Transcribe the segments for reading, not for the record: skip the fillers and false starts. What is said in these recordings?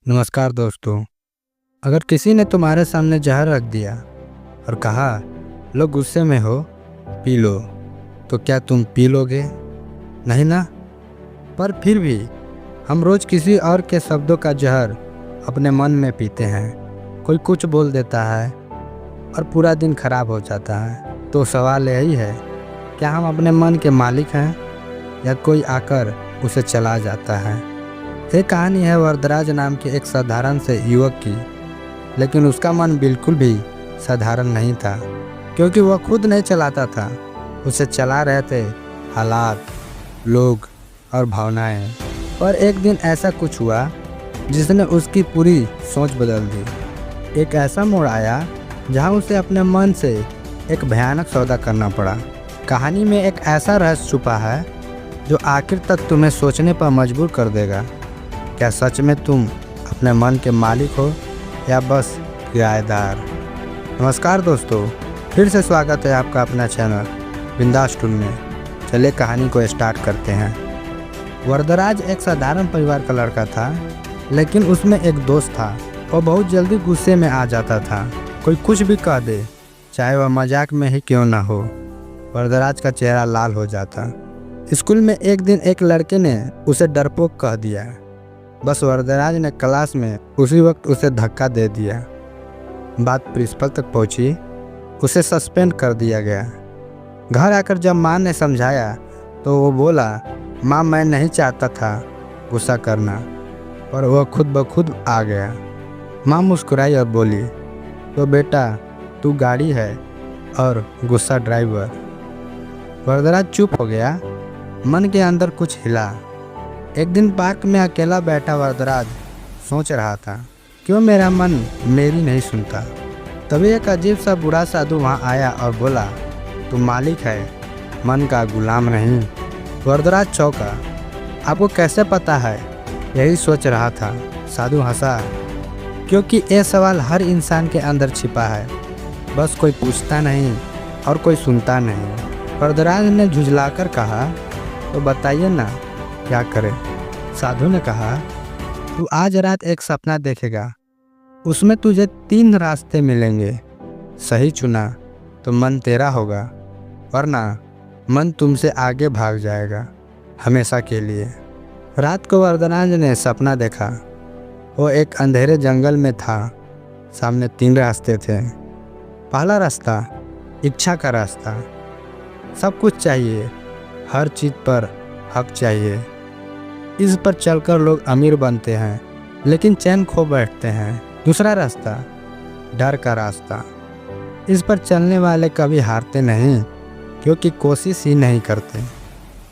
नमस्कार दोस्तों। अगर किसी ने तुम्हारे सामने जहर रख दिया और कहा लो गुस्से में हो पी लो, तो क्या तुम पी लोगे? नहीं ना। पर फिर भी हम रोज़ किसी और के शब्दों का जहर अपने मन में पीते हैं। कोई कुछ बोल देता है और पूरा दिन खराब हो जाता है। तो सवाल यही है, क्या हम अपने मन के मालिक हैं या कोई आकर उसे चला जाता है? एक कहानी है वरदराज नाम के एक साधारण से युवक की, लेकिन उसका मन बिल्कुल भी साधारण नहीं था, क्योंकि वह खुद नहीं चलाता था। उसे चला रहे थे हालात, लोग और भावनाएं। पर एक दिन ऐसा कुछ हुआ जिसने उसकी पूरी सोच बदल दी। एक ऐसा मोड़ आया जहां उसे अपने मन से एक भयानक सौदा करना पड़ा। कहानी में एक ऐसा रहस्य छुपा है जो आखिर तक तुम्हें सोचने पर मजबूर कर देगा। क्या सच में तुम अपने मन के मालिक हो या बस किराएदार? नमस्कार दोस्तों, फिर से स्वागत है आपका अपना चैनल बिंदास टूल में। चलिए कहानी को स्टार्ट करते हैं। वरदराज एक साधारण परिवार का लड़का था, लेकिन उसमें एक दोस्त था। वह बहुत जल्दी गुस्से में आ जाता था। कोई कुछ भी कह दे, चाहे वह मजाक में ही क्यों ना हो, वरदराज का चेहरा लाल हो जाता। स्कूल में एक दिन एक लड़के ने उसे डरपोक कह दिया। बस वरदराज ने क्लास में उसी वक्त उसे धक्का दे दिया। बात प्रिंसिपल तक पहुंची, उसे सस्पेंड कर दिया गया। घर आकर जब माँ ने समझाया तो वो बोला, माँ मैं नहीं चाहता था गुस्सा करना, पर वह खुद ब खुद आ गया। माँ मुस्कुराई और बोली, तो बेटा तू गाड़ी है और गुस्सा ड्राइवर। वरदराज चुप हो गया। मन के अंदर कुछ हिला। एक दिन पार्क में अकेला बैठा वरदराज सोच रहा था, क्यों मेरा मन मेरी नहीं सुनता। तभी एक अजीब सा बूढ़ा साधु वहाँ आया और बोला, तू मालिक है, मन का गुलाम नहीं। वरदराज चौंका। आपको कैसे पता है? यही सोच रहा था। साधु हंसा, क्योंकि ये सवाल हर इंसान के अंदर छिपा है, बस कोई पूछता नहीं और कोई सुनता नहीं। वरदराज ने झुंझलाकर कहा, तो बताइए ना क्या करें? साधु ने कहा, तू आज रात एक सपना देखेगा। उसमें तुझे 3 रास्ते मिलेंगे। सही चुना तो मन तेरा होगा, वरना मन तुमसे आगे भाग जाएगा हमेशा के लिए। रात को वरदराज ने सपना देखा। वो एक अंधेरे जंगल में था। सामने 3 रास्ते थे। पहला रास्ता इच्छा का रास्ता। सब कुछ चाहिए, हर चीज़ पर हक चाहिए। इस पर चलकर लोग अमीर बनते हैं, लेकिन चैन खो बैठते हैं। दूसरा रास्ता डर का रास्ता। इस पर चलने वाले कभी हारते नहीं, क्योंकि कोशिश ही नहीं करते।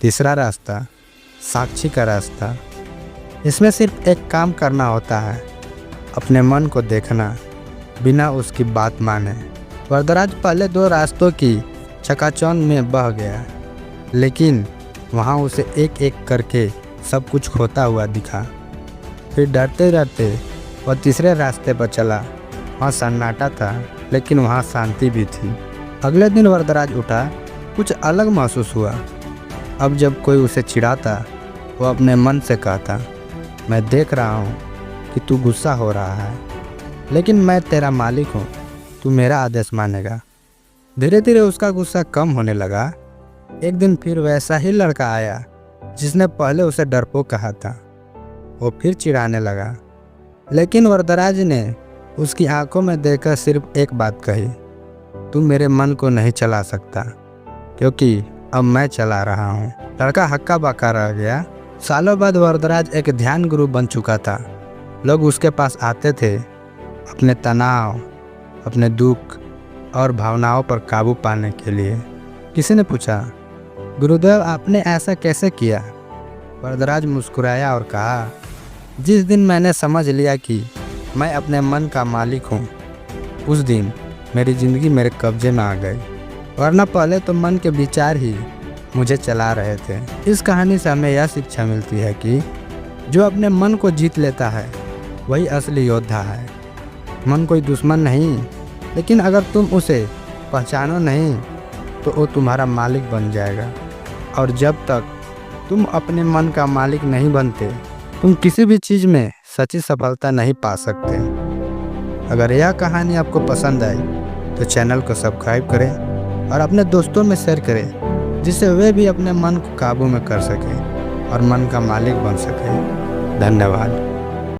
तीसरा रास्ता साक्षी का रास्ता। इसमें सिर्फ एक काम करना होता है, अपने मन को देखना बिना उसकी बात माने। वरदराज पहले 2 रास्तों की चकाचौंध में बह गया, लेकिन वहाँ उसे एक एक करके सब कुछ खोता हुआ दिखा। फिर डरते डरते वह तीसरे रास्ते पर चला। वहाँ सन्नाटा था, लेकिन वहाँ शांति भी थी। अगले दिन वरदराज उठा, कुछ अलग महसूस हुआ। अब जब कोई उसे चिढ़ाता, वो अपने मन से कहता, मैं देख रहा हूँ कि तू गुस्सा हो रहा है, लेकिन मैं तेरा मालिक हूँ, तू मेरा आदेश मानेगा। धीरे धीरे उसका गुस्सा कम होने लगा। एक दिन फिर वैसा ही लड़का आया जिसने पहले उसे डरपोक कहा था। वो फिर चिढ़ाने लगा, लेकिन वरदराज ने उसकी आंखों में देखकर सिर्फ एक बात कही, तू मेरे मन को नहीं चला सकता, क्योंकि अब मैं चला रहा हूँ। लड़का हक्का बक्का रह गया। सालों बाद वरदराज एक ध्यान गुरु बन चुका था। लोग उसके पास आते थे अपने तनाव, अपने दुख और भावनाओं पर काबू पाने के लिए। किसी ने पूछा, गुरुदेव आपने ऐसा कैसे किया? वरदराज मुस्कुराया और कहा, जिस दिन मैंने समझ लिया कि मैं अपने मन का मालिक हूँ, उस दिन मेरी ज़िंदगी मेरे कब्जे में आ गई, वरना पहले तो मन के विचार ही मुझे चला रहे थे। इस कहानी से हमें यह शिक्षा मिलती है कि जो अपने मन को जीत लेता है वही असली योद्धा है। मन कोई दुश्मन नहीं, लेकिन अगर तुम उसे पहचानो नहीं तो वो तुम्हारा मालिक बन जाएगा। और जब तक तुम अपने मन का मालिक नहीं बनते, तुम किसी भी चीज़ में सच्ची सफलता नहीं पा सकते। अगर यह कहानी आपको पसंद आई तो चैनल को सब्सक्राइब करें और अपने दोस्तों में शेयर करें, जिससे वे भी अपने मन को काबू में कर सकें और मन का मालिक बन सकें। धन्यवाद।